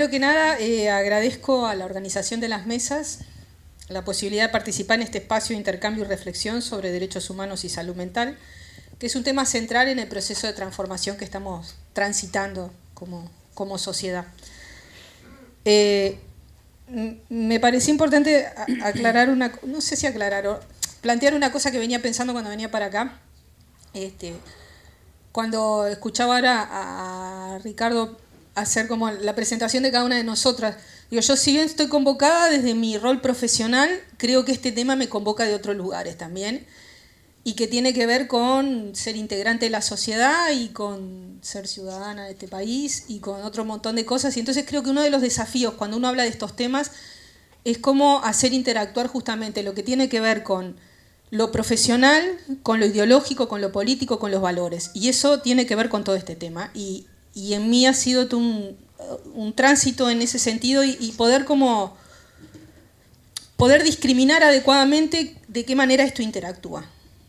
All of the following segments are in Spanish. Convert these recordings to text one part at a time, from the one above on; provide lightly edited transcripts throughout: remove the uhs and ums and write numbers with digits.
primero que nada, agradezco a la organización de las mesas la posibilidad de participar en este espacio de intercambio y reflexión sobre derechos humanos y salud mental, que es un tema central en el proceso de transformación que estamos transitando como sociedad. Me pareció importante aclarar no sé si aclarar o plantear una cosa que venía pensando cuando venía para acá. Cuando escuchaba ahora a Ricardo hacer como la presentación de cada una de nosotras, digo, yo si bien estoy convocada desde mi rol profesional, creo que este tema me convoca de otros lugares también, y que tiene que ver con ser integrante de la sociedad y con ser ciudadana de este país y con otro montón de cosas. Y entonces creo que uno de los desafíos cuando uno habla de estos temas es cómo hacer interactuar justamente lo que tiene que ver con lo profesional, con lo ideológico, con lo político, con los valores. Y eso tiene que ver con todo este tema. Y en mí ha sido un tránsito en ese sentido y poder discriminar adecuadamente de qué manera esto interactúa,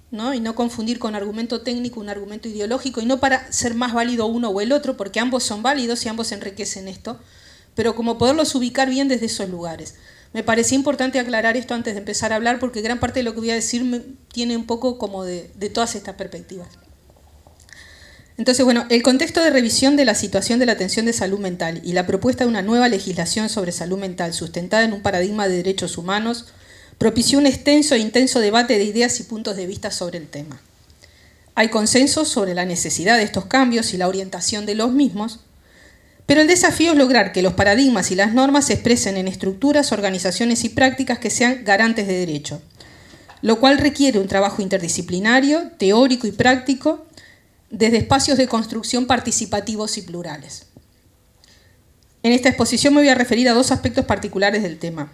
¿no? Y no confundir con argumento técnico un argumento ideológico, y no para ser más válido uno o el otro, porque ambos son válidos y ambos enriquecen esto, pero como poderlos ubicar bien desde esos lugares. Me parecía importante aclarar esto antes de empezar a hablar, porque gran parte de lo que voy a decir tiene un poco como de todas estas perspectivas. Entonces, bueno, el contexto de revisión de la situación de la atención de salud mental y la propuesta de una nueva legislación sobre salud mental sustentada en un paradigma de derechos humanos propició un extenso e intenso debate de ideas y puntos de vista sobre el tema. Hay consenso sobre la necesidad de estos cambios y la orientación de los mismos, pero el desafío es lograr que los paradigmas y las normas se expresen en estructuras, organizaciones y prácticas que sean garantes de derecho, lo cual requiere un trabajo interdisciplinario, teórico y práctico, desde espacios de construcción participativos y plurales. En esta exposición me voy a referir a dos aspectos particulares del tema.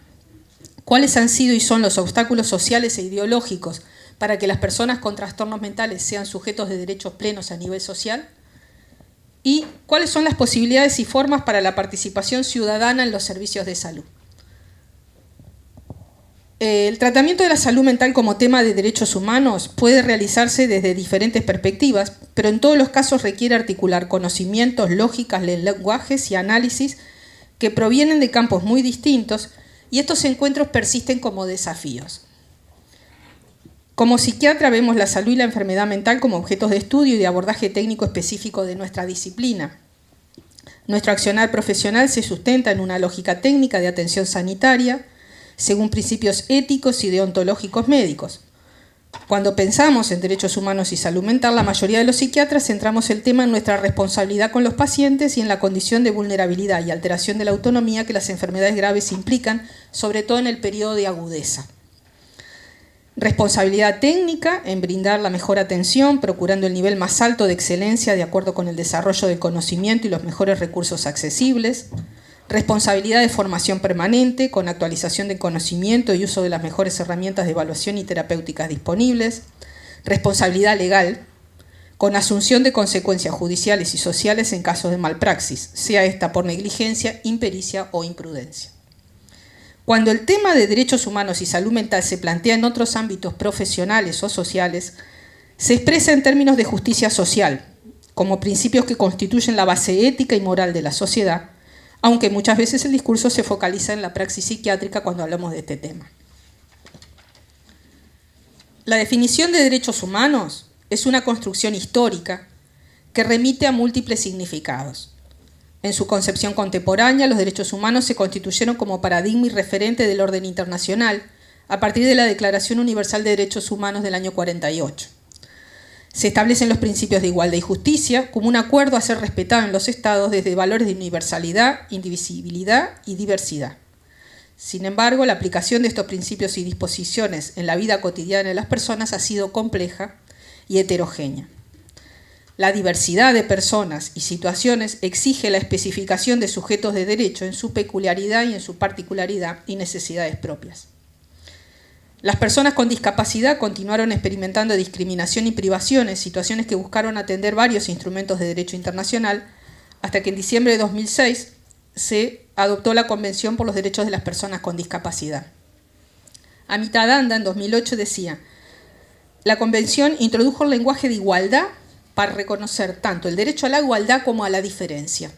¿Cuáles han sido y son los obstáculos sociales e ideológicos para que las personas con trastornos mentales sean sujetos de derechos plenos a nivel social? ¿Y cuáles son las posibilidades y formas para la participación ciudadana en los servicios de salud? El tratamiento de la salud mental como tema de derechos humanos puede realizarse desde diferentes perspectivas, pero en todos los casos requiere articular conocimientos, lógicas, lenguajes y análisis que provienen de campos muy distintos, y estos encuentros persisten como desafíos. Como psiquiatra vemos la salud y la enfermedad mental como objetos de estudio y de abordaje técnico específico de nuestra disciplina. Nuestro accionar profesional se sustenta en una lógica técnica de atención sanitaria, según principios éticos y deontológicos médicos. Cuando pensamos en derechos humanos y salud mental, la mayoría de los psiquiatras centramos el tema en nuestra responsabilidad con los pacientes y en la condición de vulnerabilidad y alteración de la autonomía que las enfermedades graves implican, sobre todo en el periodo de agudeza. Responsabilidad técnica en brindar la mejor atención, procurando el nivel más alto de excelencia de acuerdo con el desarrollo del conocimiento y los mejores recursos accesibles. Responsabilidad de formación permanente, con actualización de conocimiento y uso de las mejores herramientas de evaluación y terapéuticas disponibles. Responsabilidad legal, con asunción de consecuencias judiciales y sociales en casos de malpraxis, sea esta por negligencia, impericia o imprudencia. Cuando el tema de derechos humanos y salud mental se plantea en otros ámbitos profesionales o sociales, se expresa en términos de justicia social, como principios que constituyen la base ética y moral de la sociedad, aunque muchas veces el discurso se focaliza en la praxis psiquiátrica cuando hablamos de este tema. La definición de derechos humanos es una construcción histórica que remite a múltiples significados. En su concepción contemporánea, los derechos humanos se constituyeron como paradigma y referente del orden internacional a partir de la Declaración Universal de Derechos Humanos del año 48. Se establecen los principios de igualdad y justicia como un acuerdo a ser respetado en los estados desde valores de universalidad, indivisibilidad y diversidad. Sin embargo, la aplicación de estos principios y disposiciones en la vida cotidiana de las personas ha sido compleja y heterogénea. La diversidad de personas y situaciones exige la especificación de sujetos de derecho en su peculiaridad y en su particularidad y necesidades propias. Las personas con discapacidad continuaron experimentando discriminación y privaciones, situaciones que buscaron atender varios instrumentos de derecho internacional, hasta que en diciembre de 2006 se adoptó la Convención por los Derechos de las Personas con Discapacidad. Amita Dhanda, en 2008, decía: la Convención introdujo el lenguaje de igualdad para reconocer tanto el derecho a la igualdad como a la diferencia.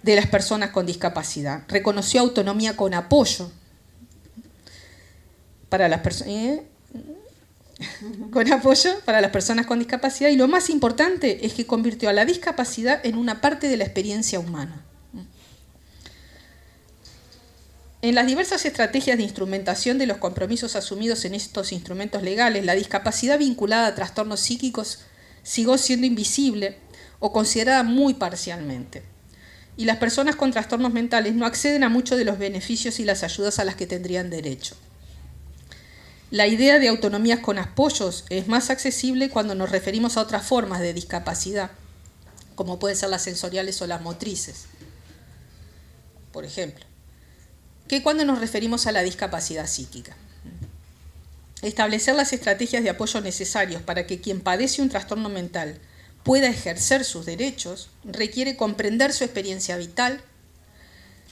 de las personas con discapacidad. Reconoció autonomía con apoyo para las personas con discapacidad, y lo más importante es que convirtió a la discapacidad en una parte de la experiencia humana. En las diversas estrategias de instrumentación de los compromisos asumidos en estos instrumentos legales, la discapacidad vinculada a trastornos psíquicos siguió siendo invisible o considerada muy parcialmente. Y las personas con trastornos mentales no acceden a muchos de los beneficios y las ayudas a las que tendrían derecho. La idea de autonomías con apoyos es más accesible cuando nos referimos a otras formas de discapacidad, como pueden ser las sensoriales o las motrices, por ejemplo, que cuando nos referimos a la discapacidad psíquica. Establecer las estrategias de apoyo necesarios para que quien padece un trastorno mental pueda ejercer sus derechos requiere comprender su experiencia vital,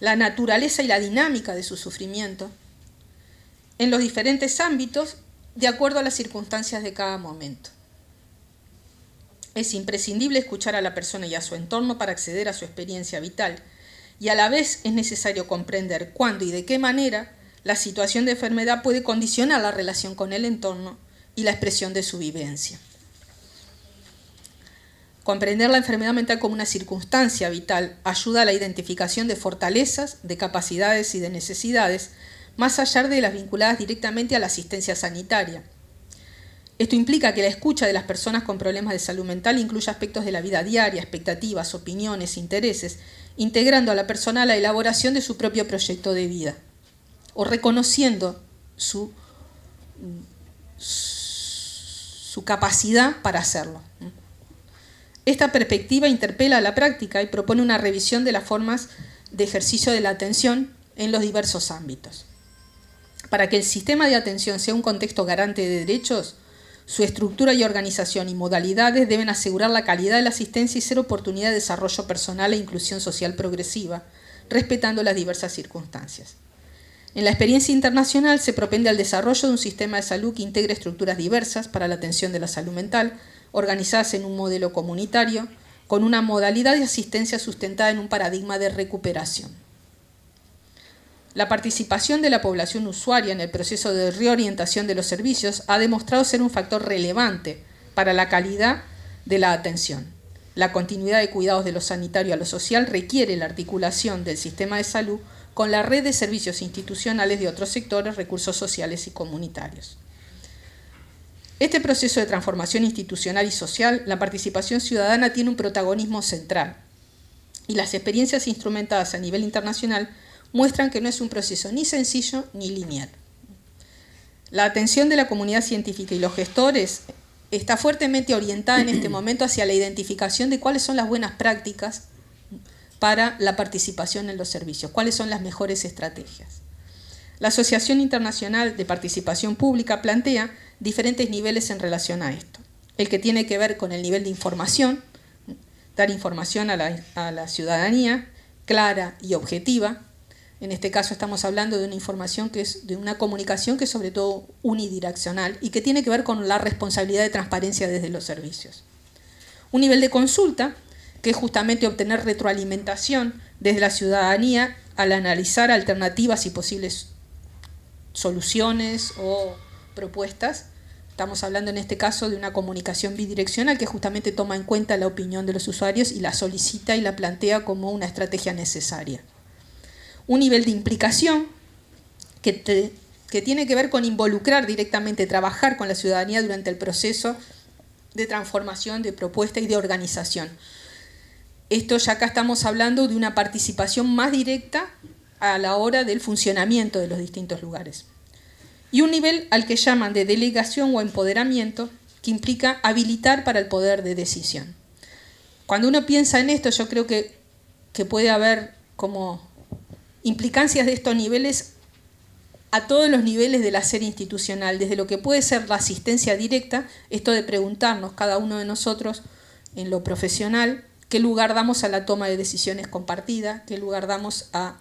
la naturaleza y la dinámica de su sufrimiento, en los diferentes ámbitos, de acuerdo a las circunstancias de cada momento. Es imprescindible escuchar a la persona y a su entorno para acceder a su experiencia vital, y a la vez es necesario comprender cuándo y de qué manera la situación de enfermedad puede condicionar la relación con el entorno y la expresión de su vivencia. Comprender la enfermedad mental como una circunstancia vital ayuda a la identificación de fortalezas, de capacidades y de necesidades, más allá de las vinculadas directamente a la asistencia sanitaria. Esto implica que la escucha de las personas con problemas de salud mental incluye aspectos de la vida diaria, expectativas, opiniones, intereses, integrando a la persona a la elaboración de su propio proyecto de vida, o reconociendo su capacidad para hacerlo. Esta perspectiva interpela a la práctica y propone una revisión de las formas de ejercicio de la atención en los diversos ámbitos. Para que el sistema de atención sea un contexto garante de derechos, su estructura y organización y modalidades deben asegurar la calidad de la asistencia y ser oportunidad de desarrollo personal e inclusión social progresiva, respetando las diversas circunstancias. En la experiencia internacional se propende al desarrollo de un sistema de salud que integre estructuras diversas para la atención de la salud mental, organizadas en un modelo comunitario, con una modalidad de asistencia sustentada en un paradigma de recuperación. La participación de la población usuaria en el proceso de reorientación de los servicios ha demostrado ser un factor relevante para la calidad de la atención. La continuidad de cuidados de lo sanitario a lo social requiere la articulación del sistema de salud con la red de servicios institucionales de otros sectores, recursos sociales y comunitarios. Este proceso de transformación institucional y social, la participación ciudadana tiene un protagonismo central, y las experiencias instrumentadas a nivel internacional muestran que no es un proceso ni sencillo ni lineal. La atención de la comunidad científica y los gestores está fuertemente orientada en este momento hacia la identificación de cuáles son las buenas prácticas para la participación en los servicios, cuáles son las mejores estrategias. La Asociación Internacional de Participación Pública plantea diferentes niveles en relación a esto. El que tiene que ver con el nivel de información, dar información a la ciudadanía clara y objetiva. En este caso estamos hablando de una información que es de una comunicación que es sobre todo unidireccional y que tiene que ver con la responsabilidad de transparencia desde los servicios. Un nivel de consulta, que es justamente obtener retroalimentación desde la ciudadanía al analizar alternativas y posibles soluciones o propuestas. Estamos hablando en este caso de una comunicación bidireccional que justamente toma en cuenta la opinión de los usuarios y la solicita y la plantea como una estrategia necesaria. Un nivel de implicación que tiene que ver con involucrar directamente, trabajar con la ciudadanía durante el proceso de transformación, de propuesta y de organización. Esto ya acá estamos hablando de una participación más directa a la hora del funcionamiento de los distintos lugares. Y un nivel al que llaman de delegación o empoderamiento, que implica habilitar para el poder de decisión. Cuando uno piensa en esto, yo creo que puede haber como implicancias de estos niveles a todos los niveles del hacer institucional, desde lo que puede ser la asistencia directa, esto de preguntarnos cada uno de nosotros en lo profesional, qué lugar damos a la toma de decisiones compartida, qué lugar damos a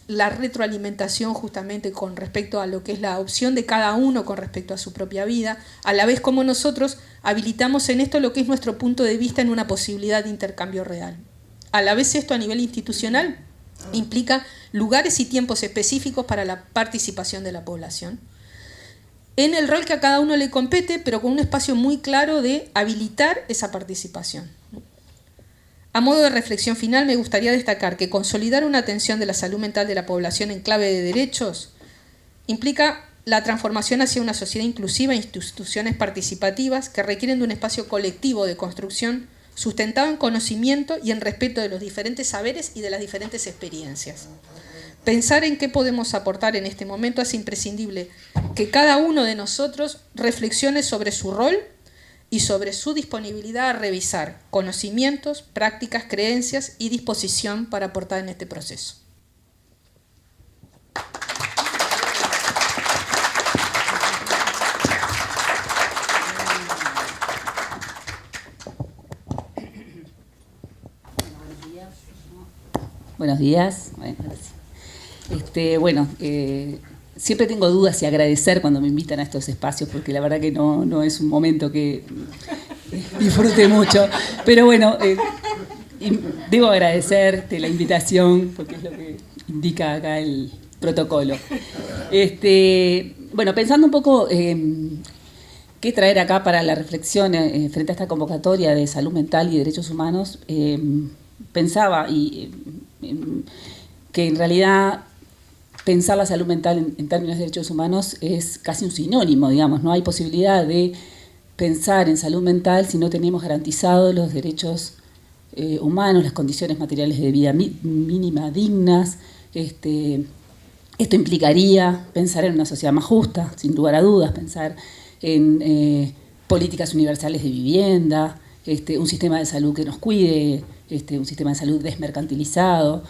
la retroalimentación justamente con respecto a lo que es la opción de cada uno con respecto a su propia vida, a la vez como nosotros habilitamos en esto lo que es nuestro punto de vista en una posibilidad de intercambio real. a la vez esto a nivel institucional implica lugares y tiempos específicos para la participación de la población, en el rol que a cada uno le compete, pero con un espacio muy claro de habilitar esa participación. A modo de reflexión final, me gustaría destacar que consolidar una atención de la salud mental de la población en clave de derechos implica la transformación hacia una sociedad inclusiva e instituciones participativas que requieren de un espacio colectivo de construcción sustentado en conocimiento y en respeto de los diferentes saberes y de las diferentes experiencias. Pensar en qué podemos aportar en este momento hace imprescindible que cada uno de nosotros reflexione sobre su rol y sobre su disponibilidad a revisar conocimientos, prácticas, creencias y disposición para aportar en este proceso. Buenos días. Bueno, siempre tengo dudas y agradecer cuando me invitan a estos espacios, porque la verdad que no es un momento que disfrute mucho. Pero bueno, debo agradecerte la invitación, porque es lo que indica acá el protocolo. Bueno, pensando un poco qué traer acá para la reflexión frente a esta convocatoria de salud mental y derechos humanos, pensaba que en realidad pensar la salud mental en términos de derechos humanos es casi un sinónimo, digamos. No hay posibilidad de pensar en salud mental si no tenemos garantizados los derechos humanos, las condiciones materiales de vida mínima, dignas. Esto implicaría pensar en una sociedad más justa, sin lugar a dudas, pensar en políticas universales de vivienda, un sistema de salud que nos cuide, un sistema de salud desmercantilizado,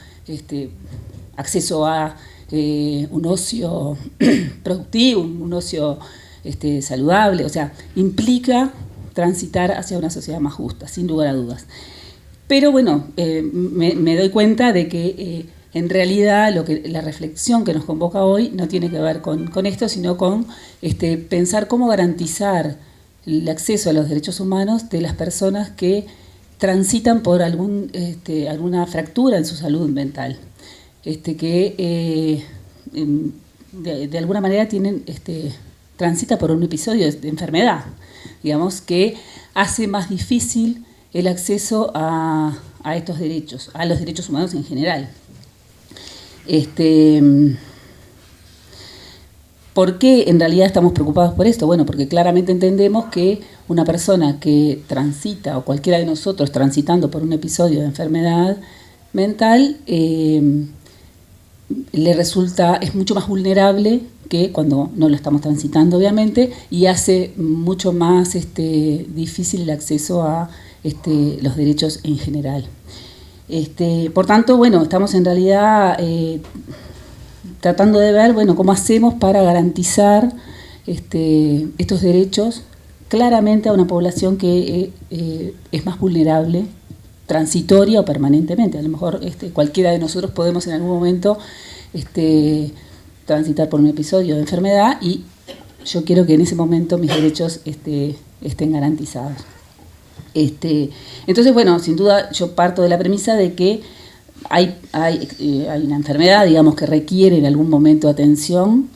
acceso a un ocio productivo, un ocio saludable. O sea, implica transitar hacia una sociedad más justa, sin lugar a dudas. Pero bueno, me doy cuenta de que en realidad la reflexión que nos convoca hoy no tiene que ver con esto, sino con pensar cómo garantizar el acceso a los derechos humanos de las personas que transitan por alguna fractura en su salud mental, que de alguna manera transita por un episodio de enfermedad, digamos, que hace más difícil el acceso a estos derechos, a los derechos humanos en general. ¿Por qué en realidad estamos preocupados por esto? Bueno, porque claramente entendemos que una persona que transita, o cualquiera de nosotros transitando por un episodio de enfermedad mental, es mucho más vulnerable que cuando no lo estamos transitando, obviamente, y hace mucho más difícil el acceso a los derechos en general. Por tanto, bueno, estamos en realidad tratando de ver, bueno, cómo hacemos para garantizar estos derechos claramente a una población que es más vulnerable, transitoria o permanentemente. A lo mejor cualquiera de nosotros podemos en algún momento transitar por un episodio de enfermedad, y yo quiero que en ese momento mis derechos estén garantizados. Entonces, bueno, sin duda yo parto de la premisa de que hay una enfermedad, digamos, que requiere en algún momento atención,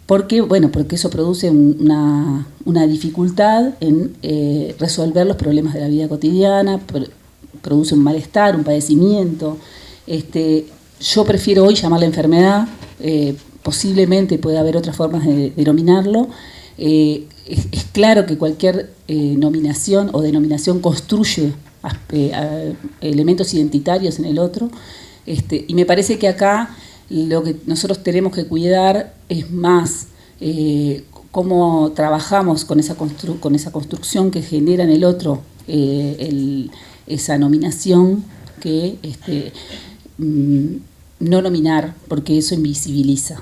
porque eso produce una dificultad en resolver los problemas de la vida cotidiana, produce un malestar, un padecimiento. Yo prefiero hoy llamarla enfermedad, posiblemente puede haber otras formas de denominarlo. Es claro que cualquier nominación o denominación construye elementos identitarios en el otro, y me parece que acá lo que nosotros tenemos que cuidar es más cómo trabajamos con esa construcción que genera en el otro esa nominación, que no nominar, porque eso invisibiliza.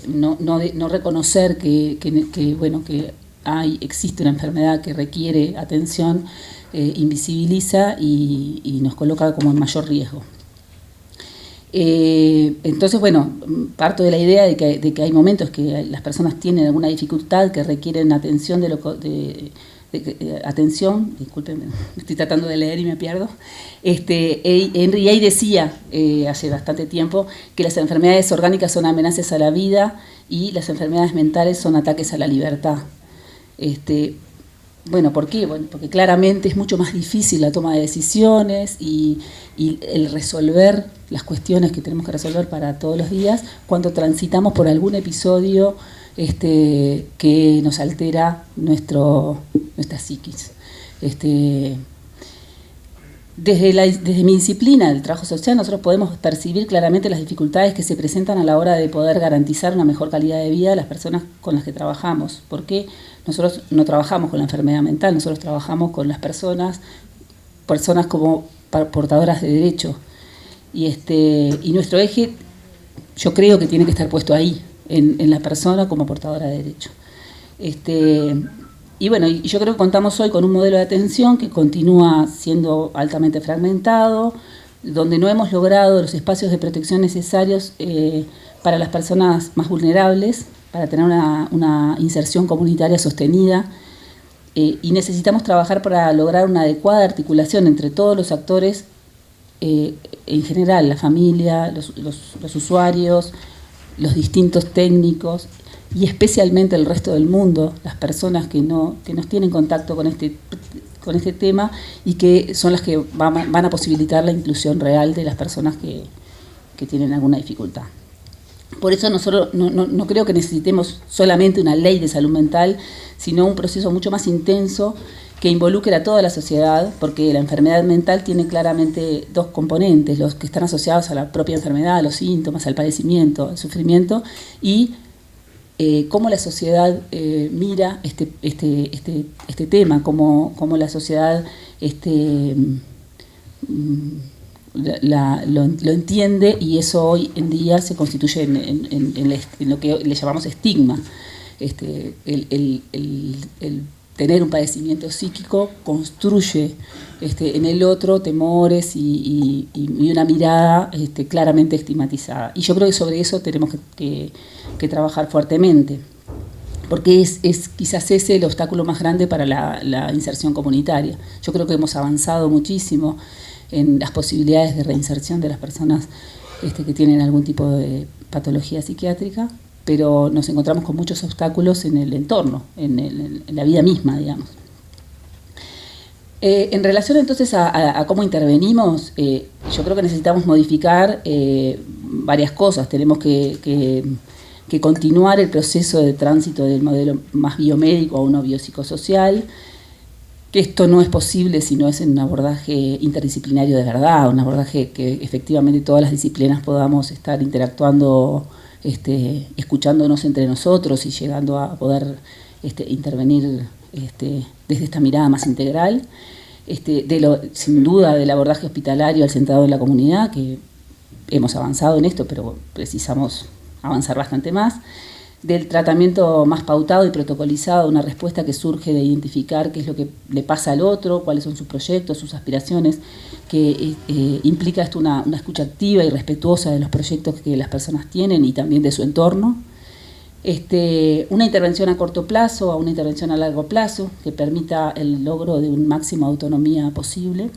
No reconocer que existe una enfermedad que requiere atención, invisibiliza y nos coloca como en mayor riesgo. Entonces, bueno, parto de la idea de que hay momentos que las personas tienen alguna dificultad que requieren atención de atención, discúlpenme, estoy tratando de leer y me pierdo. Henry Hay decía hace bastante tiempo que las enfermedades orgánicas son amenazas a la vida y las enfermedades mentales son ataques a la libertad. Bueno, ¿por qué? Bueno, porque claramente es mucho más difícil la toma de decisiones y el resolver las cuestiones que tenemos que resolver para todos los días cuando transitamos por algún episodio que nos altera nuestra psiquis. Desde mi disciplina, el trabajo social, nosotros podemos percibir claramente las dificultades que se presentan a la hora de poder garantizar una mejor calidad de vida de las personas con las que trabajamos. Porque nosotros no trabajamos con la enfermedad mental, nosotros trabajamos con las personas como portadoras de derecho. Y nuestro eje, yo creo que tiene que estar puesto ahí, en la persona como portadora de derecho. Y bueno, yo creo que contamos hoy con un modelo de atención que continúa siendo altamente fragmentado, donde no hemos logrado los espacios de protección necesarios para las personas más vulnerables, para tener una inserción comunitaria sostenida, y necesitamos trabajar para lograr una adecuada articulación entre todos los actores, en general, la familia, los usuarios, los distintos técnicos y especialmente el resto del mundo, las personas que nos tienen contacto con este tema y que son las que van a posibilitar la inclusión real de las personas que tienen alguna dificultad. Por eso nosotros no creo que necesitemos solamente una ley de salud mental, sino un proceso mucho más intenso que involucre a toda la sociedad, porque la enfermedad mental tiene claramente dos componentes, los que están asociados a la propia enfermedad, a los síntomas, al padecimiento, al sufrimiento, y cómo la sociedad mira este tema, cómo la sociedad lo entiende, y eso hoy en día se constituye en lo que le llamamos estigma. El tener un padecimiento psíquico construye en el otro temores y una mirada claramente estigmatizada. Y yo creo que sobre eso tenemos que trabajar fuertemente, porque es quizás ese el obstáculo más grande para la inserción comunitaria. Yo creo que hemos avanzado muchísimo en las posibilidades de reinserción de las personas que tienen algún tipo de patología psiquiátrica, pero nos encontramos con muchos obstáculos en el entorno, en la vida misma, digamos. En relación entonces a cómo intervenimos, yo creo que necesitamos modificar varias cosas. Tenemos que continuar el proceso de tránsito del modelo más biomédico a uno biopsicosocial, que esto no es posible si no es en un abordaje interdisciplinario de verdad, un abordaje que efectivamente todas las disciplinas podamos estar interactuando, escuchándonos entre nosotros y llegando a poder intervenir desde esta mirada más integral, sin duda del abordaje hospitalario al centrado en la comunidad, que hemos avanzado en esto, pero precisamos avanzar bastante más, del tratamiento más pautado y protocolizado, una respuesta que surge de identificar qué es lo que le pasa al otro, cuáles son sus proyectos, sus aspiraciones, que implica esto una escucha activa y respetuosa de los proyectos que las personas tienen y también de su entorno. Una intervención a corto plazo a una intervención a largo plazo que permita el logro de un máximo de autonomía posible.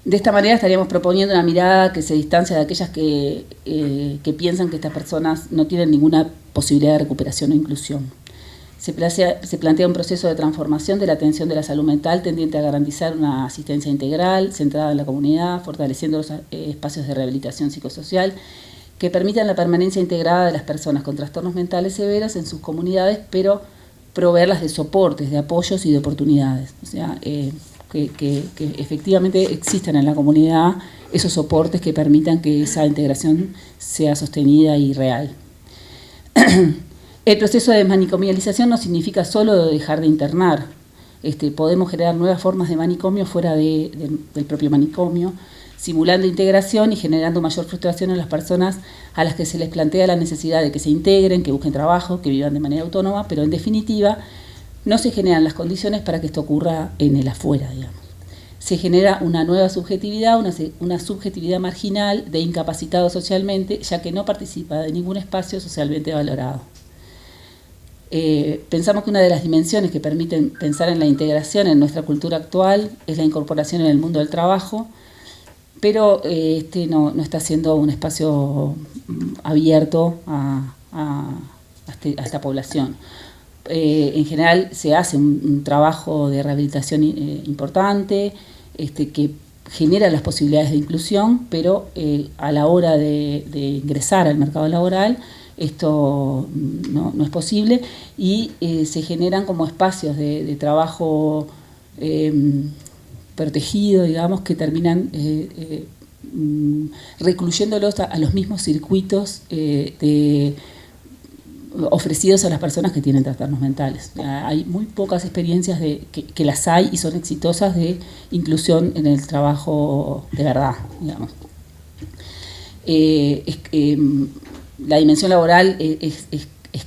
De esta manera estaríamos proponiendo una mirada que se distancia de aquellas que piensan que estas personas no tienen ninguna posibilidad de recuperación o inclusión. Se plantea un proceso de transformación de la atención de la salud mental tendiente a garantizar una asistencia integral, centrada en la comunidad, fortaleciendo los espacios de rehabilitación psicosocial que permitan la permanencia integrada de las personas con trastornos mentales severos en sus comunidades, pero proveerlas de soportes, de apoyos y de oportunidades. O sea, que efectivamente existan en la comunidad esos soportes que permitan que esa integración sea sostenida y real. El proceso de desmanicomialización no significa solo dejar de internar. Podemos generar nuevas formas de manicomio fuera del propio manicomio, simulando integración y generando mayor frustración en las personas a las que se les plantea la necesidad de que se integren, que busquen trabajo, que vivan de manera autónoma, pero en definitiva no se generan las condiciones para que esto ocurra en el afuera, digamos. Se genera una nueva subjetividad, una subjetividad marginal de incapacitado socialmente, ya que no participa de ningún espacio socialmente valorado. Pensamos que una de las dimensiones que permiten pensar en la integración en nuestra cultura actual es la incorporación en el mundo del trabajo, pero no está siendo un espacio abierto a esta población. En general se hace un trabajo de rehabilitación importante, que genera las posibilidades de inclusión, pero a la hora de ingresar al mercado laboral esto no es posible y se generan como espacios de trabajo protegido, digamos, que terminan recluyéndolos a los mismos circuitos ofrecidos a las personas que tienen trastornos mentales. Hay muy pocas experiencias que las hay y son exitosas de inclusión en el trabajo de verdad, digamos. La dimensión laboral es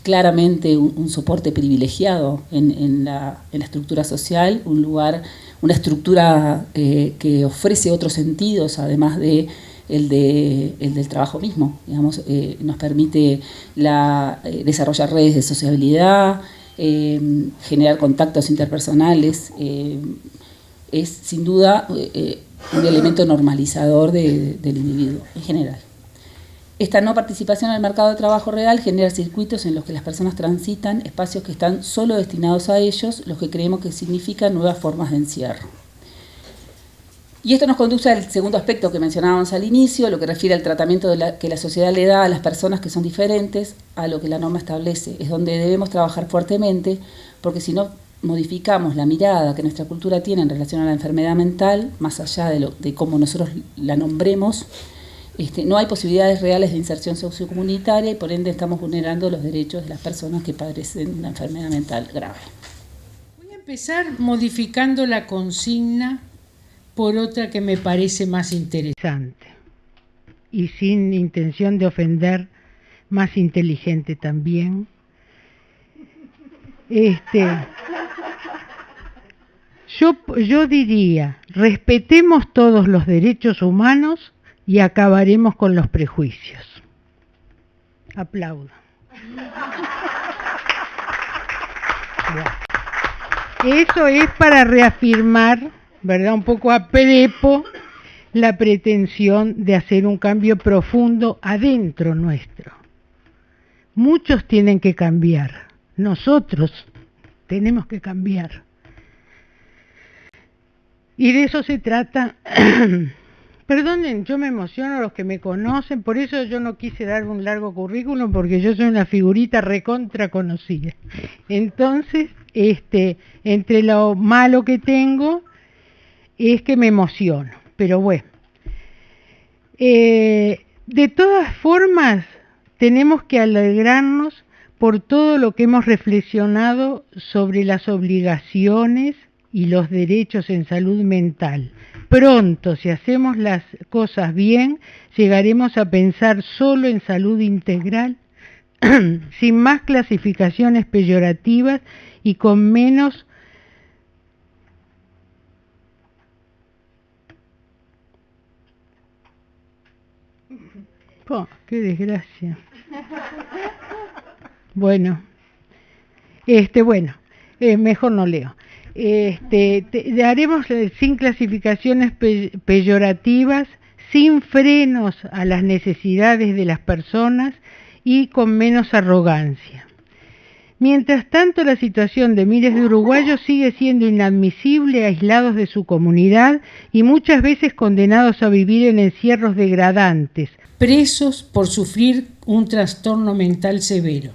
claramente un soporte privilegiado en la estructura social, una estructura que ofrece otros sentidos, además de el del trabajo mismo, digamos, nos permite desarrollar redes de sociabilidad, generar contactos interpersonales, es sin duda un elemento normalizador del individuo en general. Esta no participación en el mercado de trabajo real genera circuitos en los que las personas transitan espacios que están solo destinados a ellos, lo que creemos que significa nuevas formas de encierro. Y esto nos conduce al segundo aspecto que mencionábamos al inicio, lo que refiere al tratamiento que la sociedad le da a las personas que son diferentes a lo que la norma establece. Es donde debemos trabajar fuertemente, porque si no modificamos la mirada que nuestra cultura tiene en relación a la enfermedad mental, más allá de cómo nosotros la nombremos, no hay posibilidades reales de inserción sociocomunitaria y por ende estamos vulnerando los derechos de las personas que padecen una enfermedad mental grave. Voy a empezar modificando la consigna por otra que me parece más interesante y sin intención de ofender, más inteligente también. Yo diría, respetemos todos los derechos humanos y acabaremos con los prejuicios. Aplaudo. Eso es para reafirmar, ¿verdad? Un poco a prepo la pretensión de hacer un cambio profundo adentro nuestro. Muchos tienen que cambiar, nosotros tenemos que cambiar. Y de eso se trata. Perdonen, yo me emociono, los que me conocen, por eso yo no quise dar un largo currículum, porque yo soy una figurita recontra conocida. Entonces, entre lo malo que tengo, es que me emociono, pero bueno. De todas formas, tenemos que alegrarnos por todo lo que hemos reflexionado sobre las obligaciones y los derechos en salud mental. Pronto, si hacemos las cosas bien, llegaremos a pensar solo en salud integral, sin más clasificaciones peyorativas y con menos ¡oh, qué desgracia! Bueno, mejor no leo. Haremos sin clasificaciones peyorativas, sin frenos a las necesidades de las personas y con menos arrogancia. Mientras tanto, la situación de miles de uruguayos sigue siendo inadmisible, aislados de su comunidad y muchas veces condenados a vivir en encierros degradantes, presos por sufrir un trastorno mental severo.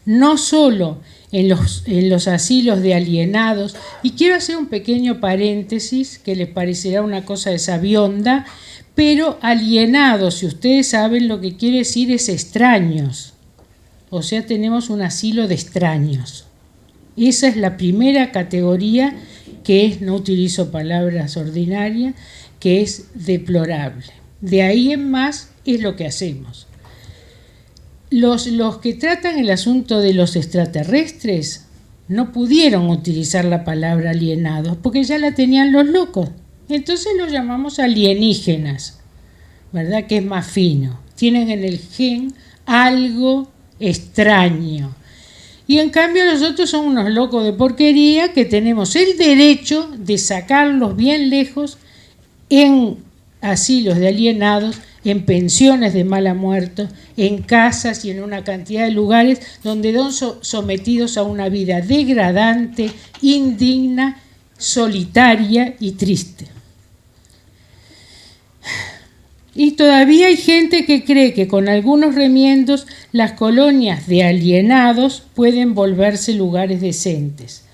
No solo en los asilos de alienados, y quiero hacer un pequeño paréntesis que les parecerá una cosa de sabionda, pero alienados, si ustedes saben lo que quiere decir, es extraños. O sea, tenemos un asilo de extraños. Esa es la primera categoría que es, no utilizo palabras ordinarias, que es deplorable. De ahí en más es lo que hacemos. Los que tratan el asunto de los extraterrestres no pudieron utilizar la palabra alienados porque ya la tenían los locos. Entonces los llamamos alienígenas, ¿verdad? Que es más fino. Tienen en el gen algo extraño. Y en cambio nosotros somos unos locos de porquería que tenemos el derecho de sacarlos bien lejos en asilos de alienados, en pensiones de mala muerte, en casas y en una cantidad de lugares donde son sometidos a una vida degradante, indigna, solitaria y triste. Y todavía hay gente que cree que con algunos remiendos las colonias de alienados pueden volverse lugares decentes.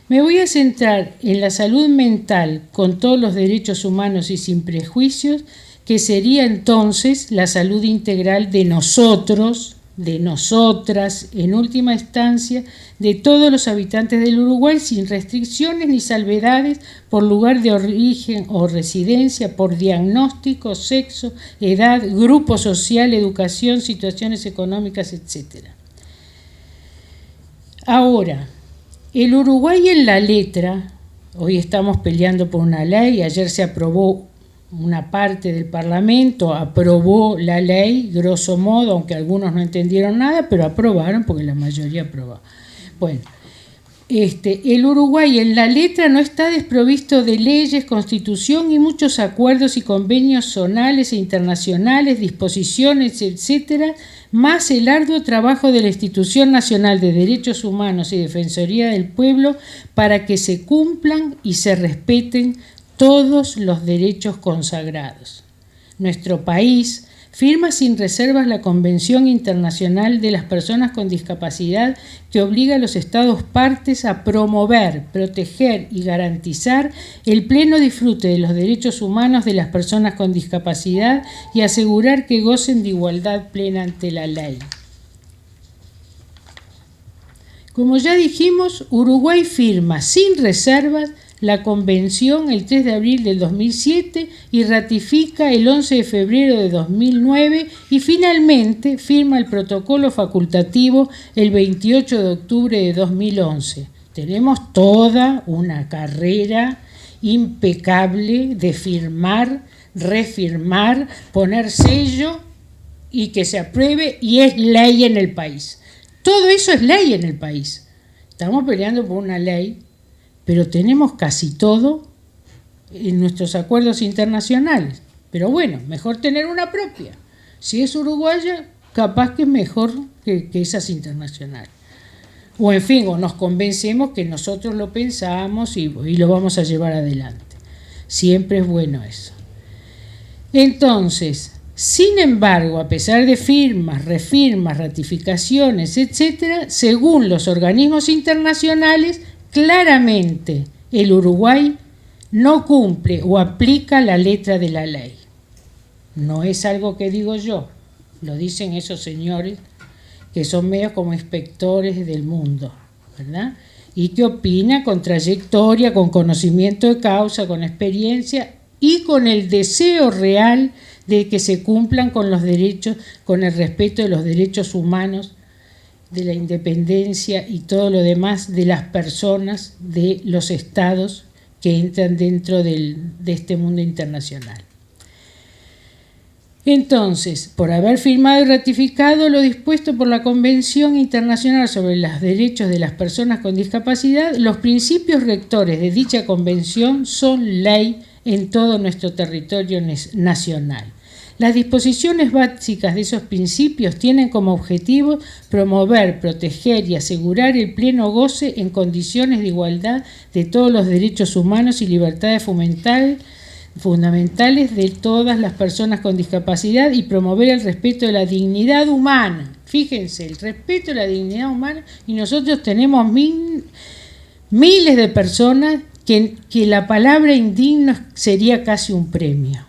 Me voy a centrar en la salud mental con todos los derechos humanos y sin prejuicios, que sería entonces la salud integral de nosotros, de nosotras, en última instancia, de todos los habitantes del Uruguay, sin restricciones ni salvedades por lugar de origen o residencia, por diagnóstico, sexo, edad, grupo social, educación, situaciones económicas, etc. Ahora, el Uruguay en la letra, hoy estamos peleando por una ley, ayer se aprobó una parte del Parlamento, aprobó la ley, grosso modo, aunque algunos no entendieron nada, pero aprobaron porque la mayoría aprobó. Bueno, el Uruguay en la letra no está desprovisto de leyes, constitución y muchos acuerdos y convenios zonales e internacionales, disposiciones, etcétera, más el arduo trabajo de la Institución Nacional de Derechos Humanos y Defensoría del Pueblo para que se cumplan y se respeten todos los derechos consagrados. Nuestro país firma sin reservas la Convención Internacional de las Personas con Discapacidad que obliga a los Estados partes a promover, proteger y garantizar el pleno disfrute de los derechos humanos de las personas con discapacidad y asegurar que gocen de igualdad plena ante la ley. Como ya dijimos, Uruguay firma sin reservas la Convención el 3 de abril del 2007 y ratifica el 11 de febrero de 2009 y finalmente firma el protocolo facultativo el 28 de octubre de 2011. Tenemos toda una carrera impecable de firmar, refirmar, poner sello y que se apruebe y es ley en el país. Todo eso es ley en el país. Estamos peleando por una ley, pero tenemos casi todo en nuestros acuerdos internacionales. Pero bueno, mejor tener una propia. Si es uruguaya, capaz que es mejor que esas internacionales. O en fin, o nos convencemos que nosotros lo pensamos y lo vamos a llevar adelante. Siempre es bueno eso. Entonces, sin embargo, a pesar de firmas, refirmas, ratificaciones, etc., según los organismos internacionales, claramente el Uruguay no cumple o aplica la letra de la ley. No es algo que digo yo, lo dicen esos señores que son medios como inspectores del mundo, ¿verdad? Y que opinan con trayectoria, con conocimiento de causa, con experiencia y con el deseo real de que se cumplan con los derechos, con el respeto de los derechos humanos, de la independencia y todo lo demás de las personas, de los estados que entran dentro de este mundo internacional. Entonces, por haber firmado y ratificado lo dispuesto por la Convención Internacional sobre los Derechos de las Personas con Discapacidad, los principios rectores de dicha convención son ley en todo nuestro territorio nacional. Las disposiciones básicas de esos principios tienen como objetivo promover, proteger y asegurar el pleno goce en condiciones de igualdad de todos los derechos humanos y libertades fundamentales de todas las personas con discapacidad y promover el respeto de la dignidad humana. Fíjense, el respeto de la dignidad humana, y nosotros tenemos miles de personas que la palabra indigno sería casi un premio.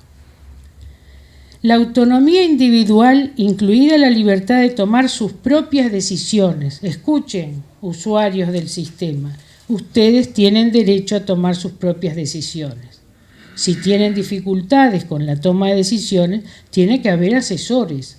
La autonomía individual, incluida la libertad de tomar sus propias decisiones. Escuchen, usuarios del sistema, ustedes tienen derecho a tomar sus propias decisiones. Si tienen dificultades con la toma de decisiones, tiene que haber asesores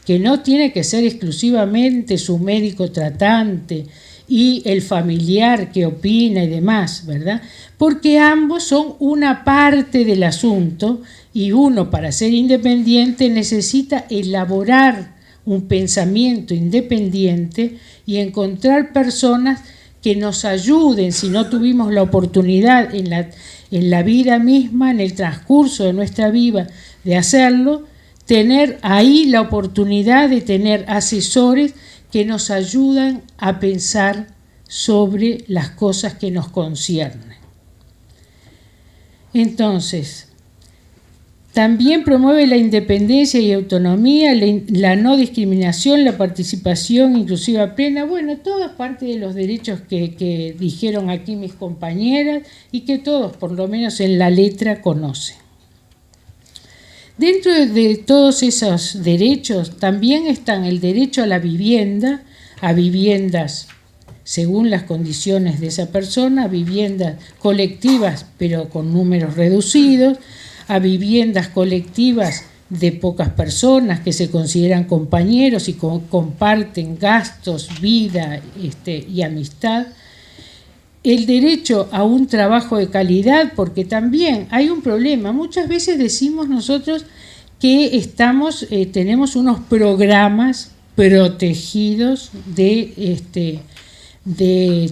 que no tiene que ser exclusivamente su médico tratante y el familiar que opina y demás, ¿verdad? Porque ambos son una parte del asunto y uno, para ser independiente, necesita elaborar un pensamiento independiente y encontrar personas que nos ayuden, si no tuvimos la oportunidad en la vida misma, en el transcurso de nuestra vida, de hacerlo, tener ahí la oportunidad de tener asesores que nos ayudan a pensar sobre las cosas que nos conciernen. Entonces, también promueve la independencia y autonomía, la no discriminación, la participación inclusiva plena. Bueno, todo es parte de los derechos que dijeron aquí mis compañeras y que todos, por lo menos en la letra, conocen. Dentro de todos esos derechos también están el derecho a la vivienda, a viviendas según las condiciones de esa persona, viviendas colectivas pero con números reducidos, a viviendas colectivas de pocas personas que se consideran compañeros y comparten gastos, vida y amistad. El derecho a un trabajo de calidad, porque también hay un problema. Muchas veces decimos nosotros que tenemos unos programas protegidos de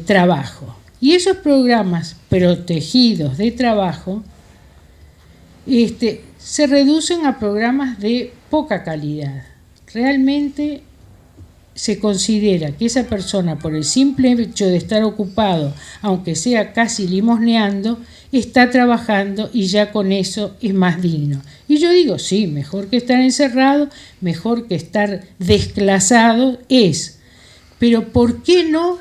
trabajo. Y esos programas protegidos de trabajo se reducen a programas de poca calidad. Realmente se considera que esa persona, por el simple hecho de estar ocupado, aunque sea casi limosneando, está trabajando y ya con eso es más digno. Y yo digo, sí, mejor que estar encerrado, mejor que estar desclasado es. Pero ¿por qué no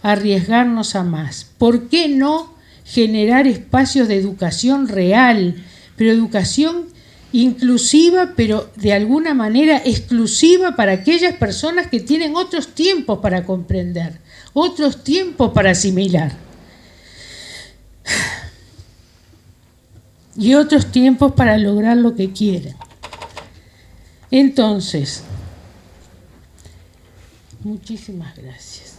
arriesgarnos a más? ¿Por qué no generar espacios de educación real, pero educación inclusiva, pero de alguna manera exclusiva para aquellas personas que tienen otros tiempos para comprender, otros tiempos para asimilar y otros tiempos para lograr lo que quieren? Entonces, muchísimas gracias.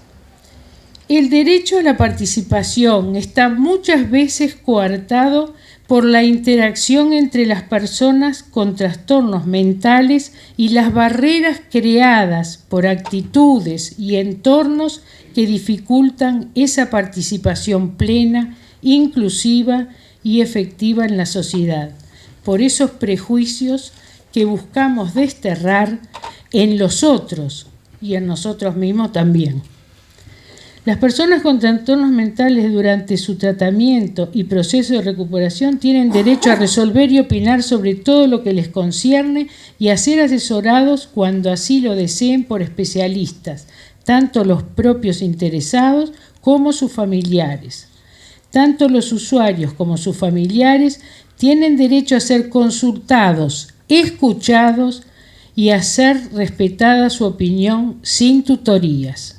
El derecho a la participación está muchas veces coartado por la interacción entre las personas con trastornos mentales y las barreras creadas por actitudes y entornos que dificultan esa participación plena, inclusiva y efectiva en la sociedad, por esos prejuicios que buscamos desterrar en los otros y en nosotros mismos también. Las personas con trastornos mentales durante su tratamiento y proceso de recuperación tienen derecho a resolver y opinar sobre todo lo que les concierne y a ser asesorados cuando así lo deseen por especialistas, tanto los propios interesados como sus familiares. Tanto los usuarios como sus familiares tienen derecho a ser consultados, escuchados y a ser respetada su opinión sin tutorías.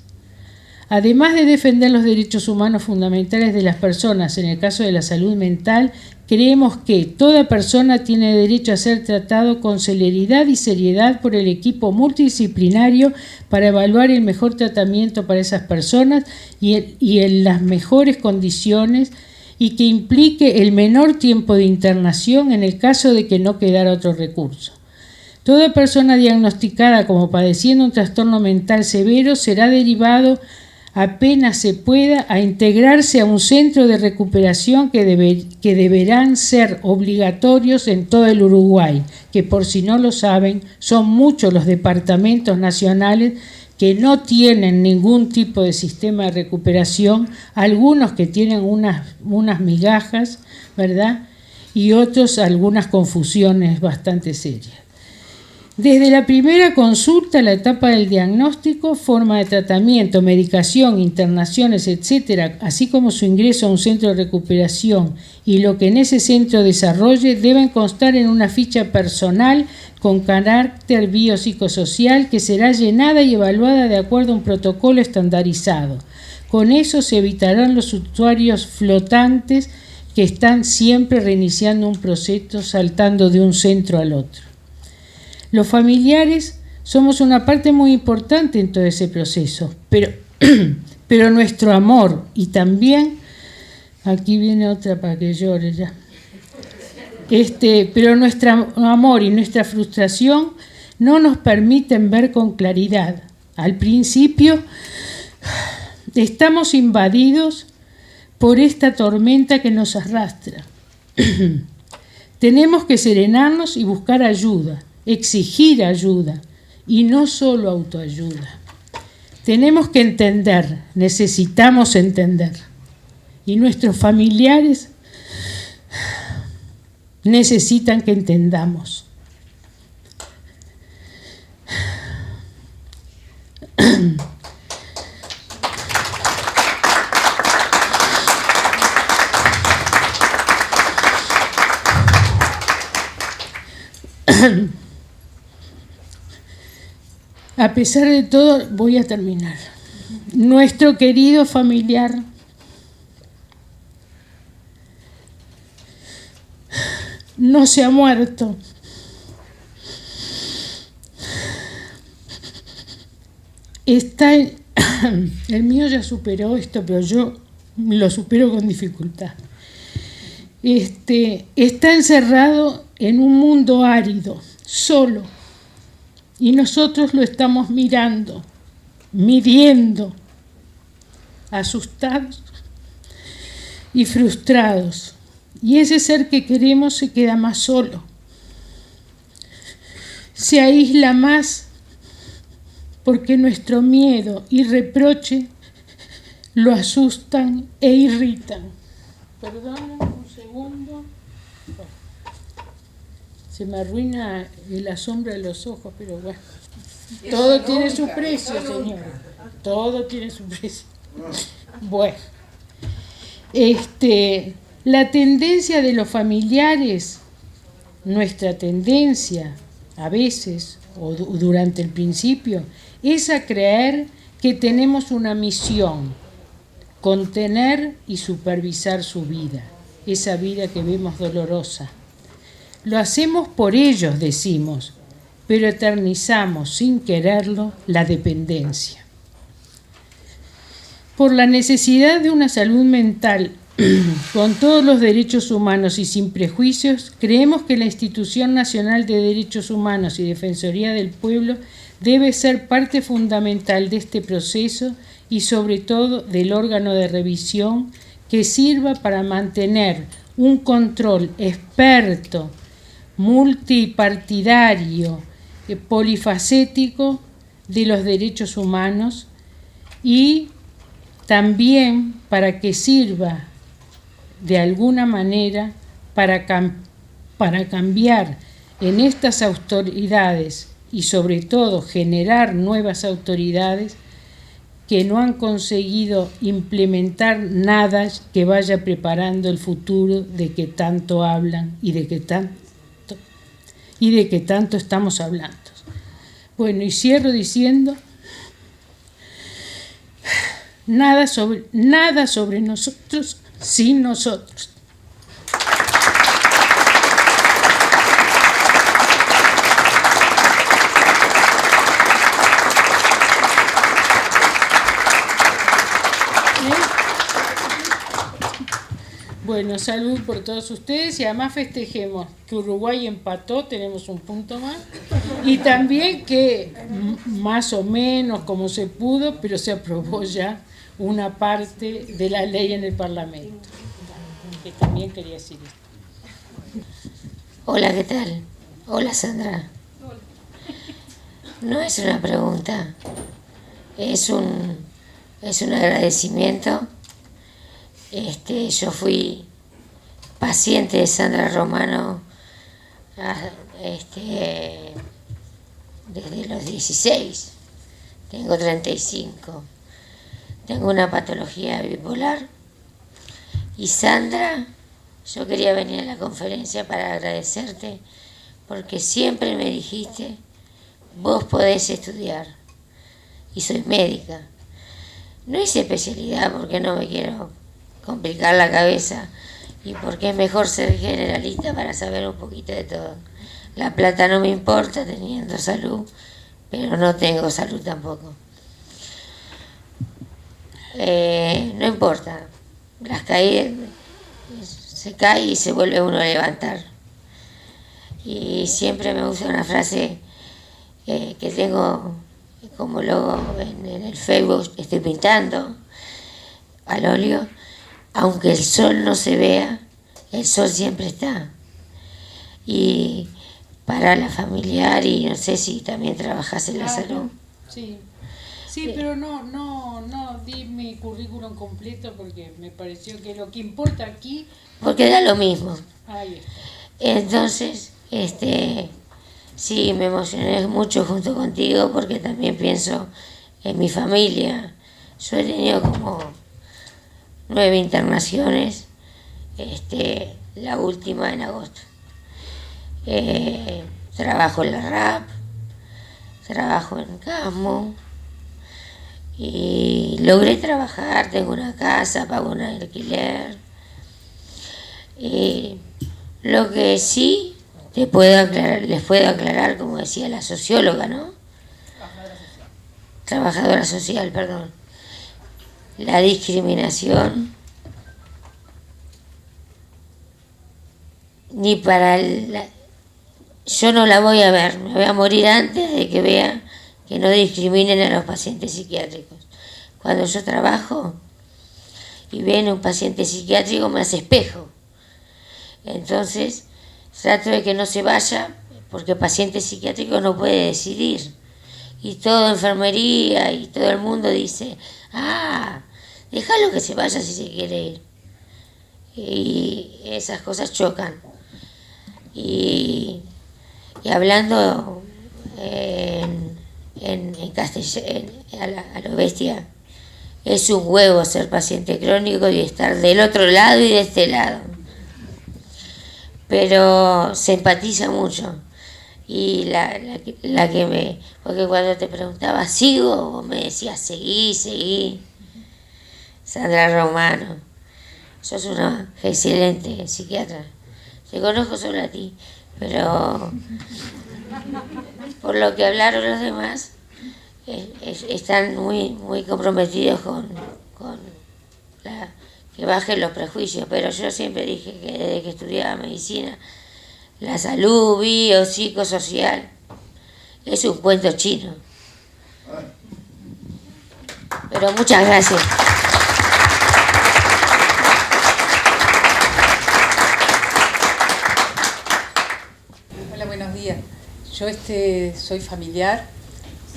Además de defender los derechos humanos fundamentales de las personas en el caso de la salud mental, creemos que toda persona tiene derecho a ser tratado con celeridad y seriedad por el equipo multidisciplinario para evaluar el mejor tratamiento para esas personas y en las mejores condiciones, y que implique el menor tiempo de internación en el caso de que no quedara otro recurso. Toda persona diagnosticada como padeciendo un trastorno mental severo será derivado apenas se pueda a integrarse a un centro de recuperación que deberán ser obligatorios en todo el Uruguay, que por si no lo saben, son muchos los departamentos nacionales que no tienen ningún tipo de sistema de recuperación, algunos que tienen unas migajas, ¿verdad? Y otros algunas confusiones bastante serias. Desde la primera consulta, la etapa del diagnóstico, forma de tratamiento, medicación, internaciones, etc., así como su ingreso a un centro de recuperación y lo que en ese centro desarrolle, deben constar en una ficha personal con carácter biopsicosocial que será llenada y evaluada de acuerdo a un protocolo estandarizado. Con eso se evitarán los usuarios flotantes que están siempre reiniciando un proceso, saltando de un centro al otro. Los familiares somos una parte muy importante en todo ese proceso, pero nuestro amor y también, aquí viene otra para que llore ya, pero nuestro amor y nuestra frustración no nos permiten ver con claridad. Al principio estamos invadidos por esta tormenta que nos arrastra. Tenemos que serenarnos y buscar ayuda, exigir ayuda y no solo autoayuda. Tenemos que entender, necesitamos entender. Y nuestros familiares necesitan que entendamos. A pesar de todo, voy a terminar. Nuestro querido familiar no se ha muerto. El mío ya superó esto, pero yo lo supero con dificultad. Está encerrado en un mundo árido, solo. Y nosotros lo estamos mirando, midiendo, asustados y frustrados. Y ese ser que queremos se queda más solo. Se aísla más porque nuestro miedo y reproche lo asustan e irritan. Perdonen un segundo. Se me arruina la sombra de los ojos, pero bueno. Todo tiene su precio, señora. Todo tiene su precio. Bueno. La tendencia de los familiares, nuestra tendencia, a veces, o durante el principio, es a creer que tenemos una misión, contener y supervisar su vida, esa vida que vemos dolorosa. Lo hacemos por ellos, decimos, pero eternizamos sin quererlo la dependencia. Por la necesidad de una salud mental con todos los derechos humanos y sin prejuicios, creemos que la Institución Nacional de Derechos Humanos y Defensoría del Pueblo debe ser parte fundamental de este proceso y sobre todo del órgano de revisión que sirva para mantener un control experto, multipartidario, polifacético de los derechos humanos y también para que sirva de alguna manera para cambiar en estas autoridades y sobre todo generar nuevas autoridades que no han conseguido implementar nada que vaya preparando el futuro de que tanto hablan y de que tanto estamos hablando. Bueno, y cierro diciendo nada sobre nosotros sin nosotros. Bueno, salud por todos ustedes y además festejemos que Uruguay empató, tenemos un punto más, y también que más o menos como se pudo, pero se aprobó ya una parte de la ley en el Parlamento, que también quería decir esto. Hola, ¿qué tal? Hola, Sandra. No es una pregunta, es un agradecimiento. Yo fui paciente de Sandra Romano desde los 16, tengo 35, tengo una patología bipolar y Sandra, yo quería venir a la conferencia para agradecerte porque siempre me dijiste, vos podés estudiar y soy médica. No hice especialidad porque no me quiero complicar la cabeza y porque es mejor ser generalista para saber un poquito de todo. La plata no me importa teniendo salud, pero no tengo salud tampoco. No importa, las caídas, se cae y se vuelve uno a levantar. Y siempre me gusta una frase que tengo como logo en el Facebook, estoy pintando al óleo. Aunque el sol no se vea, el sol siempre está. Y para la familiar, y no sé si también trabajas en la salud. Sí, sí, pero no di mi currículum completo porque me pareció que lo que importa aquí... Porque da lo mismo. Ahí está. Entonces, sí, me emocioné mucho junto contigo porque también pienso en mi familia. Yo he tenido como 9 internaciones, la última en agosto. Trabajo en la RAP, trabajo en CASMO y logré trabajar, tengo una casa, pago un alquiler. Lo que sí les puedo aclarar, como decía la socióloga, ¿no? Trabajadora social, perdón. La discriminación ni para yo no la voy a ver, me voy a morir antes de que vea que no discriminen a los pacientes psiquiátricos. Cuando yo trabajo y viene un paciente psiquiátrico me hace espejo. Entonces trato de que no se vaya porque el paciente psiquiátrico no puede decidir. Y toda enfermería y todo el mundo dice, déjalo que se vaya si se quiere ir. Y esas cosas chocan. Y hablando en castellano, a lo bestia, es un huevo ser paciente crónico y estar del otro lado y de este lado. Pero se empatiza mucho. Y la que me... Porque cuando te preguntaba, ¿sigo? Vos me decías, seguí. Sandra Romano, sos una excelente psiquiatra. Te conozco solo a ti, pero por lo que hablaron los demás, están muy comprometidos con que bajen los prejuicios. Pero yo siempre dije que desde que estudiaba medicina, la salud biopsicosocial es un cuento chino. Pero muchas gracias. Hola, buenos días. Yo soy familiar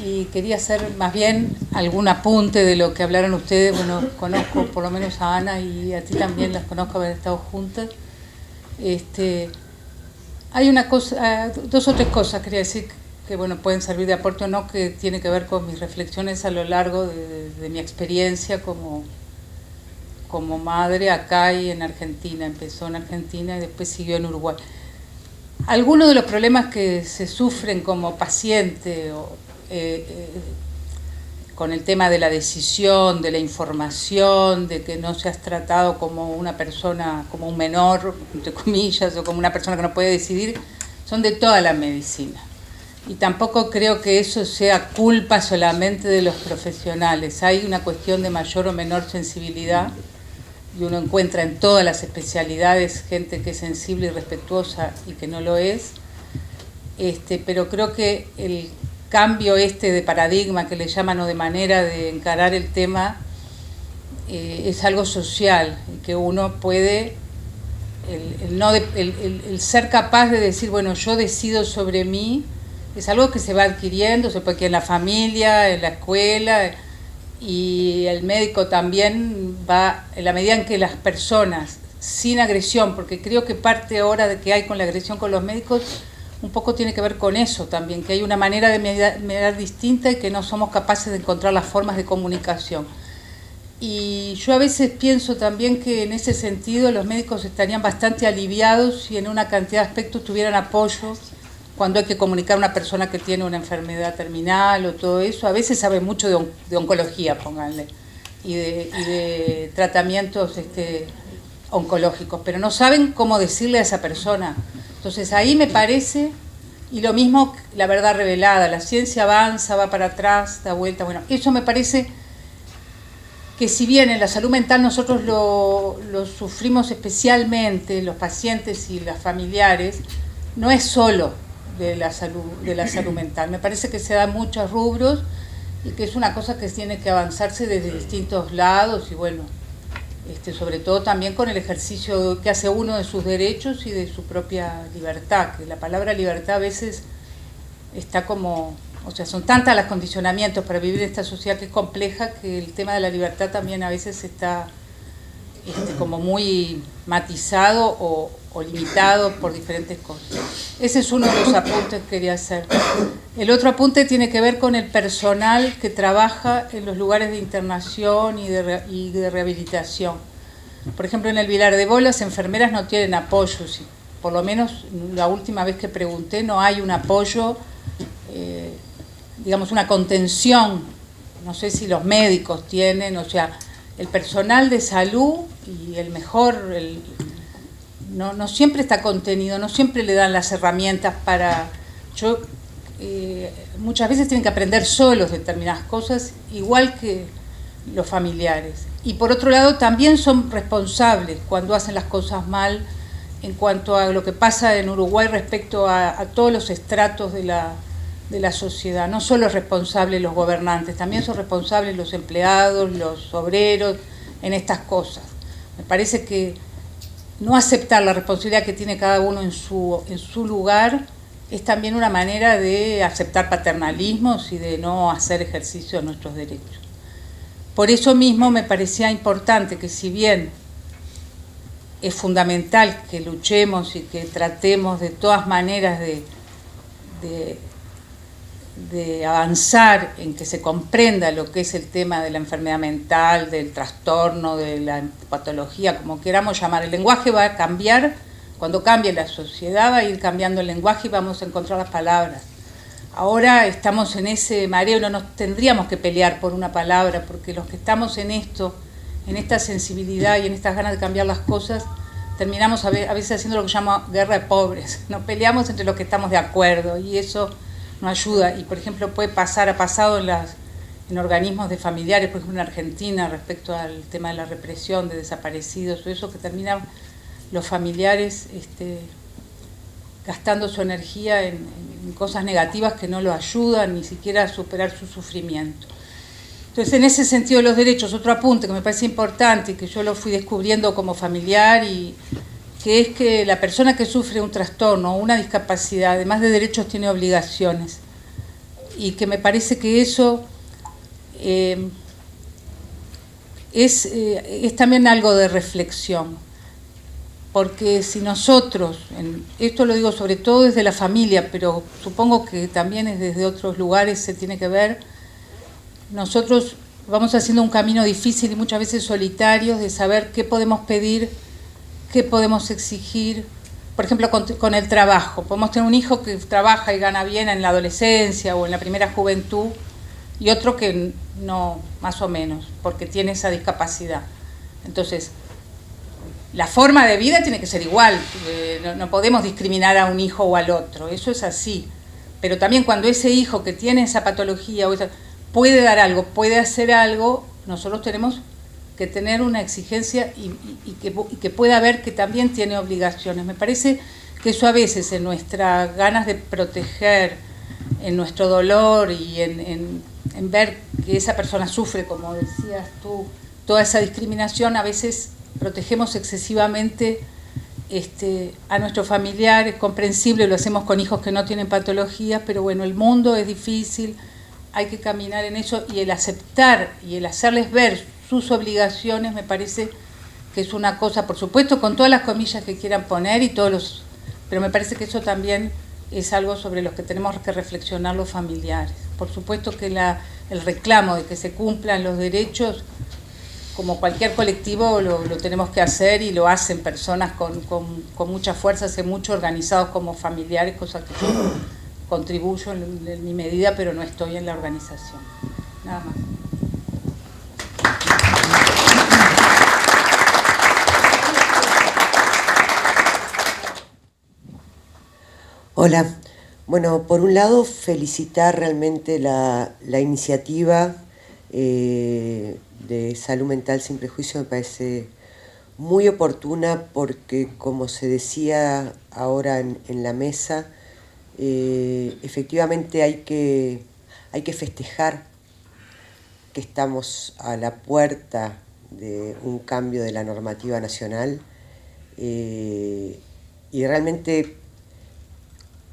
y quería hacer más bien algún apunte de lo que hablaron ustedes. Bueno, conozco por lo menos a Ana y a ti también, las conozco, haber estado juntas. Hay una cosa, 2 o 3 cosas quería decir que bueno, pueden servir de aporte o no, que tiene que ver con mis reflexiones a lo largo de mi experiencia como madre acá y en Argentina. Empezó en Argentina y después siguió en Uruguay. Algunos de los problemas que se sufren como paciente con el tema de la decisión, de la información, de que no seas tratado como una persona, como un menor, entre comillas, o como una persona que no puede decidir, son de toda la medicina. Y tampoco creo que eso sea culpa solamente de los profesionales. Hay una cuestión de mayor o menor sensibilidad y uno encuentra en todas las especialidades gente que es sensible y respetuosa y que no lo es. Pero creo que el cambio de paradigma que le llaman o de manera de encarar el tema es algo social, que uno puede, el ser capaz de decir, bueno, yo decido sobre mí, es algo que se va adquiriendo, se puede adquirir en la familia, en la escuela, y el médico también va, en la medida en que las personas, sin agresión, porque creo que parte ahora de que hay con la agresión con los médicos, un poco tiene que ver con eso también, que hay una manera de mirar distinta y que no somos capaces de encontrar las formas de comunicación. Y yo a veces pienso también que en ese sentido los médicos estarían bastante aliviados si en una cantidad de aspectos tuvieran apoyo cuando hay que comunicar a una persona que tiene una enfermedad terminal o todo eso. A veces sabe mucho de oncología, pónganle, y de tratamientos oncológicos, pero no saben cómo decirle a esa persona. Entonces ahí me parece, y lo mismo la verdad revelada, la ciencia avanza, va para atrás, da vuelta, bueno, eso me parece que si bien en la salud mental nosotros lo sufrimos especialmente, los pacientes y los familiares, no es solo de la salud mental. Me parece que se da en muchos rubros y que es una cosa que tiene que avanzarse desde distintos lados y bueno, sobre todo también con el ejercicio que hace uno de sus derechos y de su propia libertad, que la palabra libertad a veces está como, o sea, son tantas los condicionamientos para vivir en esta sociedad que es compleja, que el tema de la libertad también a veces está como muy matizado o limitado por diferentes cosas. Ese es uno de los apuntes que quería hacer. El otro apunte tiene que ver con el personal que trabaja en los lugares de internación y de rehabilitación. Por ejemplo, en el Vilar de Bo las enfermeras no tienen apoyo, por lo menos la última vez que pregunté no hay un apoyo, digamos una contención, no sé si los médicos tienen, o sea, el personal de salud y el mejor, no siempre está contenido, no siempre le dan las herramientas para... muchas veces tienen que aprender solos determinadas cosas, igual que los familiares. Y por otro lado también son responsables cuando hacen las cosas mal en cuanto a lo que pasa en Uruguay respecto a todos los estratos de la sociedad. No solo es responsable los gobernantes, también son responsables los empleados, los obreros, en estas cosas. Me parece que no aceptar la responsabilidad que tiene cada uno en su lugar es también una manera de aceptar paternalismos y de no hacer ejercicio de nuestros derechos. Por eso mismo me parecía importante que, si bien es fundamental que luchemos y que tratemos de todas maneras de avanzar en que se comprenda lo que es el tema de la enfermedad mental, del trastorno, de la patología, como queramos llamar. El lenguaje va a cambiar, cuando cambie la sociedad va a ir cambiando el lenguaje y vamos a encontrar las palabras. Ahora estamos en ese mareo, no nos tendríamos que pelear por una palabra, porque los que estamos en esto, en esta sensibilidad y en estas ganas de cambiar las cosas, terminamos a veces haciendo lo que llamo guerra de pobres. Nos peleamos entre los que estamos de acuerdo y eso no ayuda. Y por ejemplo ha pasado en organismos de familiares, por ejemplo en Argentina, respecto al tema de la represión de desaparecidos, o eso, que terminan los familiares gastando su energía en cosas negativas que no lo ayudan ni siquiera a superar su sufrimiento. Entonces, en ese sentido, los derechos, otro apunte que me parece importante y que yo lo fui descubriendo como familiar, y que es que la persona que sufre un trastorno o una discapacidad, además de derechos, tiene obligaciones. Y que me parece que eso es también algo de reflexión. Porque si nosotros, esto lo digo sobre todo desde la familia, pero supongo que también es desde otros lugares se tiene que ver, nosotros vamos haciendo un camino difícil y muchas veces solitario de saber qué podemos pedir, qué podemos exigir. Por ejemplo, con el trabajo. Podemos tener un hijo que trabaja y gana bien en la adolescencia o en la primera juventud, y otro que no, más o menos, porque tiene esa discapacidad. Entonces, la forma de vida tiene que ser igual, no podemos discriminar a un hijo o al otro, eso es así. Pero también cuando ese hijo que tiene esa patología puede dar algo, puede hacer algo, nosotros tenemos que tener una exigencia y que pueda ver que también tiene obligaciones. Me parece que eso a veces, en nuestras ganas de proteger, en nuestro dolor y en ver que esa persona sufre, como decías tú, toda esa discriminación, a veces protegemos excesivamente a nuestros familiares. Comprensible, lo hacemos con hijos que no tienen patologías, pero bueno, el mundo es difícil, hay que caminar en eso, y el aceptar y el hacerles ver sus obligaciones me parece que es una cosa, por supuesto, con todas las comillas que quieran poner pero me parece que eso también es algo sobre lo que tenemos que reflexionar los familiares. Por supuesto que el reclamo de que se cumplan los derechos, como cualquier colectivo, lo tenemos que hacer, y lo hacen personas con mucha fuerza, hace mucho, organizados como familiares, cosa que yo contribuyo en mi medida, pero no estoy en la organización. Nada más. Hola. Bueno, por un lado, felicitar realmente la iniciativa de Salud Mental Sin Prejuicio. Me parece muy oportuna porque, como se decía ahora en la mesa, efectivamente hay que festejar que estamos a la puerta de un cambio de la normativa nacional, y realmente,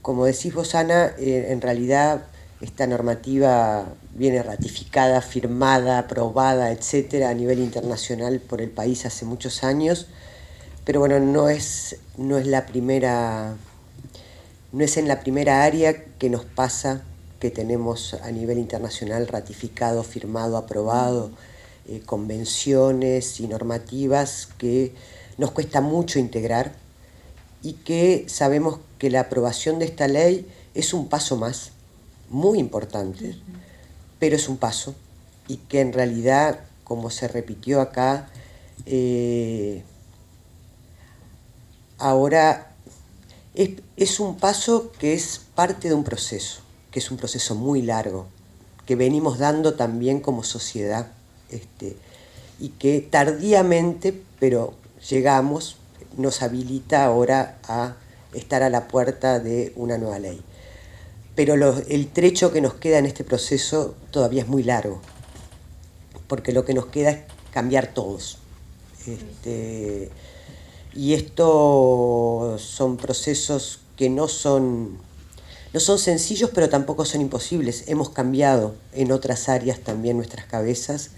como decís vos, Ana, en realidad esta normativa viene ratificada, firmada, aprobada, etcétera, a nivel internacional por el país hace muchos años, pero bueno, no es en la primera área que nos pasa, que tenemos a nivel internacional ratificado, firmado, aprobado, convenciones y normativas que nos cuesta mucho integrar, y que sabemos que la aprobación de esta ley es un paso más, muy importante, pero es un paso, y que en realidad, como se repitió acá, ahora es un paso que es parte de un proceso, que es un proceso muy largo, que venimos dando también como sociedad, y que tardíamente, pero llegamos, nos habilita ahora a estar a la puerta de una nueva ley. Pero el trecho que nos queda en este proceso todavía es muy largo, porque lo que nos queda es cambiar todos. Y estos son procesos que no son sencillos, pero tampoco son imposibles. Hemos cambiado en otras áreas también nuestras cabezas,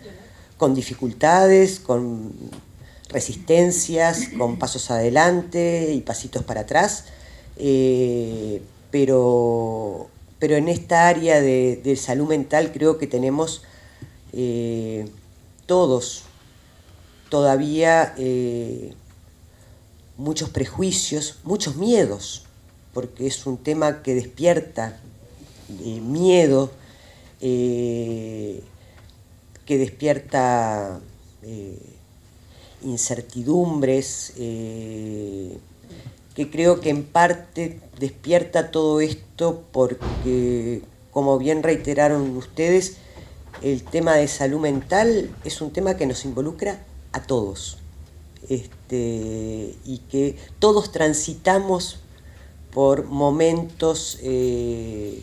con dificultades, con resistencias, con pasos adelante y pasitos para atrás, pero en esta área de salud mental creo que tenemos todos todavía muchos prejuicios, muchos miedos, porque es un tema que despierta miedo, que despierta incertidumbres, que creo que en parte despierta todo esto porque, como bien reiteraron ustedes, el tema de salud mental es un tema que nos involucra a todos, y que todos transitamos por momentos de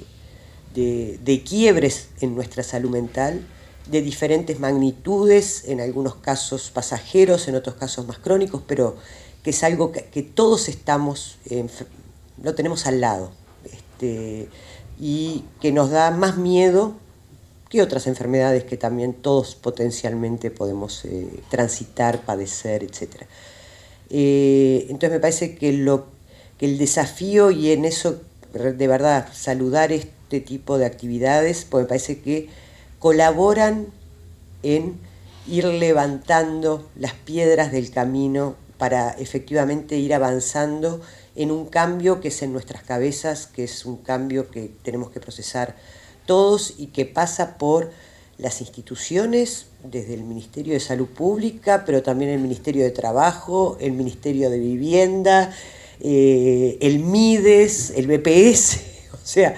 quiebres en nuestra salud mental, de diferentes magnitudes, en algunos casos pasajeros, en otros casos más crónicos, pero que es algo que todos estamos, lo tenemos al lado, y que nos da más miedo que otras enfermedades que también todos potencialmente podemos transitar, padecer, etc. Entonces me parece que el desafío, y en eso de verdad saludar este tipo de actividades, porque me parece que colaboran en ir levantando las piedras del camino para efectivamente ir avanzando en un cambio que es en nuestras cabezas, que es un cambio que tenemos que procesar todos y que pasa por las instituciones, desde el Ministerio de Salud Pública, pero también el Ministerio de Trabajo, el Ministerio de Vivienda, el MIDES, el BPS, o sea,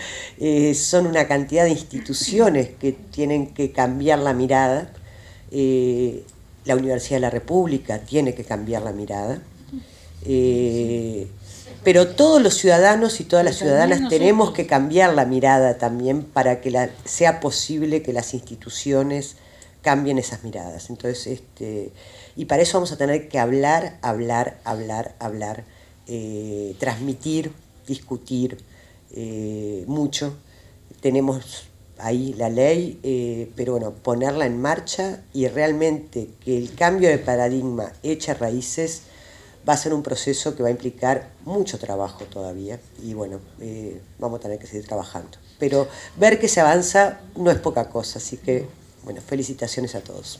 son una cantidad de instituciones que tienen que cambiar la mirada. La Universidad de la República tiene que cambiar la mirada, pero todos los ciudadanos y todas las ciudadanas tenemos que cambiar la mirada también para que sea posible que las instituciones cambien esas miradas. Entonces, y para eso vamos a tener que hablar, transmitir, discutir mucho. Tenemos ahí la ley, pero bueno, ponerla en marcha y realmente que el cambio de paradigma eche raíces va a ser un proceso que va a implicar mucho trabajo todavía, y bueno, vamos a tener que seguir trabajando. Pero ver que se avanza no es poca cosa, así que bueno, felicitaciones a todos.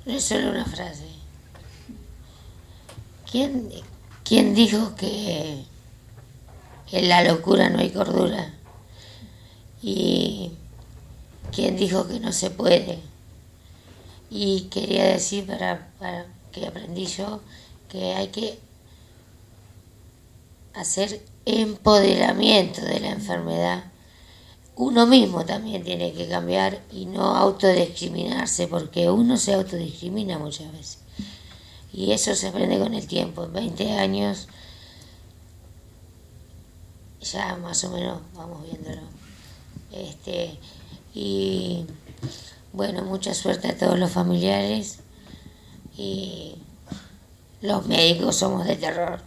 Es solo una frase. ¿Quién dijo que en la locura no hay cordura? ¿Y quién dijo que no se puede? Y quería decir, para que aprendí yo, que hay que hacer empoderamiento de la enfermedad, uno mismo también tiene que cambiar y no autodiscriminarse, porque uno se autodiscrimina muchas veces. Y eso se aprende con el tiempo. En 20 años ya más o menos vamos viéndolo. Y bueno, mucha suerte a todos los familiares, y los médicos somos de terror.